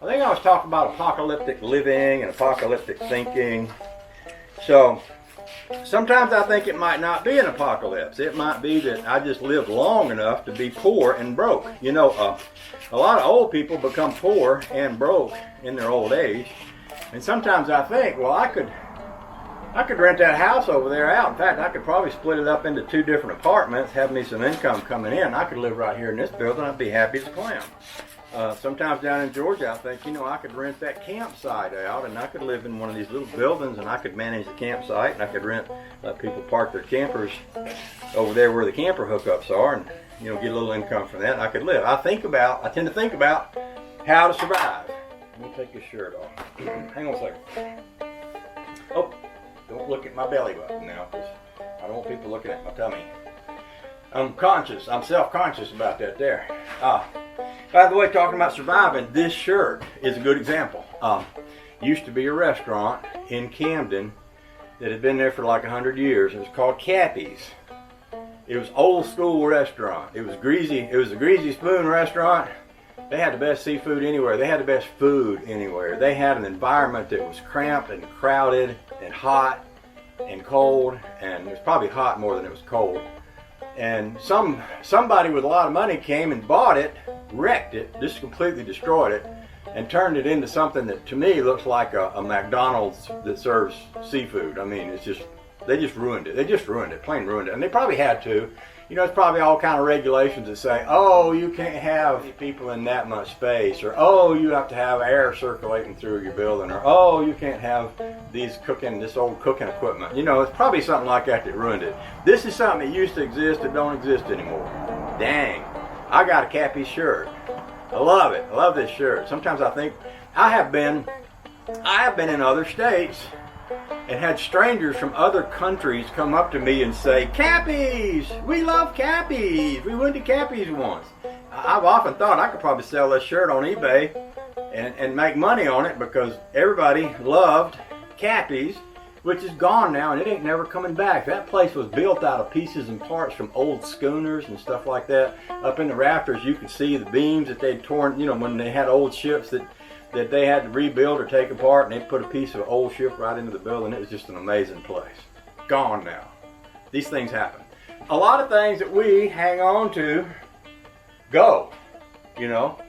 I think I was talking about apocalyptic living and apocalyptic thinking. So sometimes I think it might not be an apocalypse. It might be that I just lived long enough to be poor and broke. You know, a lot of old people become poor and broke in their old age. And sometimes I think, well, I could rent that house over there out. In fact, I could probably split it up into 2 different apartments, have me some income coming in. I could live right here in this building. I'd be happy as a clam. Sometimes down in Georgia, I think, you know, I could rent that campsite out, and I could live in one of these little buildings, and I could manage the campsite, and I could let people park their campers over there where the camper hookups are, and, you know, get a little income from that, and I could live. I tend to think about how to survive. Let me take this shirt off. Hang on a second. Oh, don't look at my belly button now, because I don't want people looking at my tummy. I'm self-conscious about that there. By the way, talking about surviving, this shirt is a good example. Used to be a restaurant in Camden that had been there for like 100 years. It was called Cappy's. It was old school restaurant. It was greasy. It was a Greasy Spoon restaurant. They had the best seafood anywhere. They had the best food anywhere. They had an environment that was cramped and crowded and hot and cold, and it was probably hot more than it was cold. And somebody with a lot of money came and bought it, wrecked it, just completely destroyed it, and turned it into something that to me looks like a McDonald's that serves seafood. I mean, they just ruined it. They just ruined it, plain ruined it. And they probably had to. You know, it's probably all kind of regulations that say, oh, you can't have people in that much space, or oh, you have to have air circulating through your building, or oh, you can't have this old cooking equipment. You know, it's probably something like that that ruined it. This is something that used to exist that don't exist anymore. Dang, I got a Cappy shirt. I love it. I love this shirt. Sometimes I think I have been in other states and had strangers from other countries come up to me and say, Cappies! We love Cappies! We went to Cappies once. I've often thought I could probably sell this shirt on eBay and make money on it, because everybody loved Cappies, which is gone now, and it ain't never coming back. That place was built out of pieces and parts from old schooners and stuff like that. Up in the rafters, you could see the beams that they'd torn, you know, when they had old ships that they had to rebuild or take apart, and they put a piece of old ship right into the building. It was just an amazing place. Gone now. These things happen. A lot of things that we hang on to go. You know,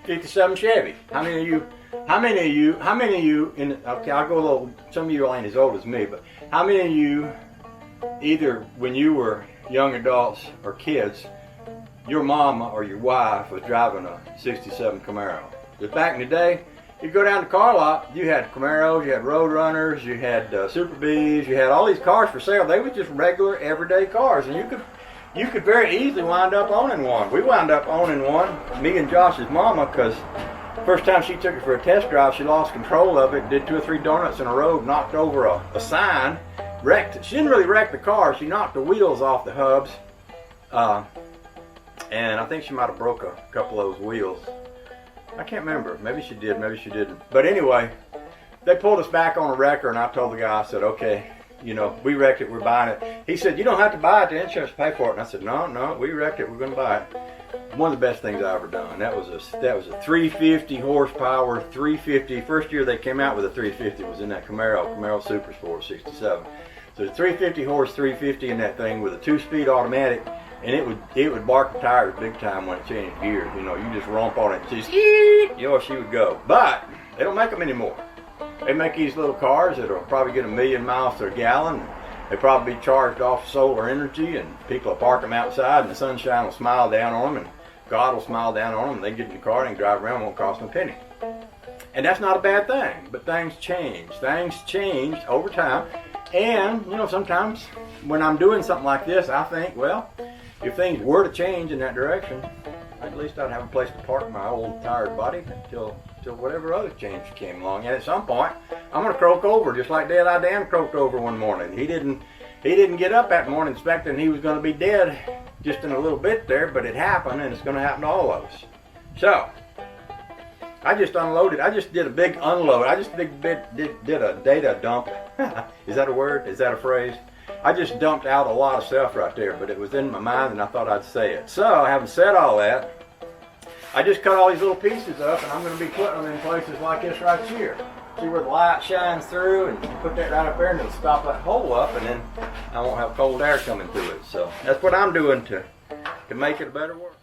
57 Chevy. How many of you okay, I'll go a little, some of you ain't as old as me, but how many of you, either when you were young adults or kids, your mama or your wife was driving a 67 Camaro? But back in the day, you go down to the car lot, you had Camaros, you had Roadrunners, you had Super Bs, you had all these cars for sale. They were just regular, everyday cars, and you could very easily wind up owning one. We wound up owning one, me and Josh's mama, because first time she took it for a test drive, she lost control of it, did 2 or 3 donuts in a row, knocked over a sign, wrecked it. She didn't really wreck the car, she knocked the wheels off the hubs, and I think she might have broke a couple of those wheels. I can't remember. Maybe she did, maybe she didn't. But anyway, they pulled us back on a wrecker, and I told the guy, I said, okay, you know, we wrecked it, we're buying it. He said, you don't have to buy it, the insurance will pay for it. And I said, no, we wrecked it, we're going to buy it. One of the best things I ever done. That was a 350 horsepower, 350. First year they came out with a 350 was in that Camaro Super Sport 67. So the 350 horse, 350 in that thing with a 2-speed automatic. And it would bark the tires big time when it changed gears. You know, you just romp on it and just, you know, she would go. But they don't make them anymore. They make these little cars that'll probably get 1,000,000 miles to a gallon. They probably be charged off solar energy, and people will park them outside, and the sunshine will smile down on them, and God will smile down on them, and they get in the car and drive around. It won't cost them a penny. And that's not a bad thing. But things change. Things change over time. And, you know, sometimes when I'm doing something like this, I think, well, if things were to change in that direction, at least I'd have a place to park my old tired body until whatever other change came along. And at some point, I'm going to croak over, just like Dead-Eye Dan croaked over one morning. He didn't get up that morning expecting he was going to be dead just in a little bit there, but it happened, and it's going to happen to all of us. So, I just unloaded. I just did a big unload. I just did a data dump. Is that a word? Is that a phrase? I just dumped out a lot of stuff right there, but it was in my mind and I thought I'd say it. So, having said all that, I just cut all these little pieces up, and I'm going to be putting them in places like this right here. See where the light shines through, and you put that right up there, and it'll stop that hole up, and then I won't have cold air coming through it. So that's what I'm doing to make it a better world.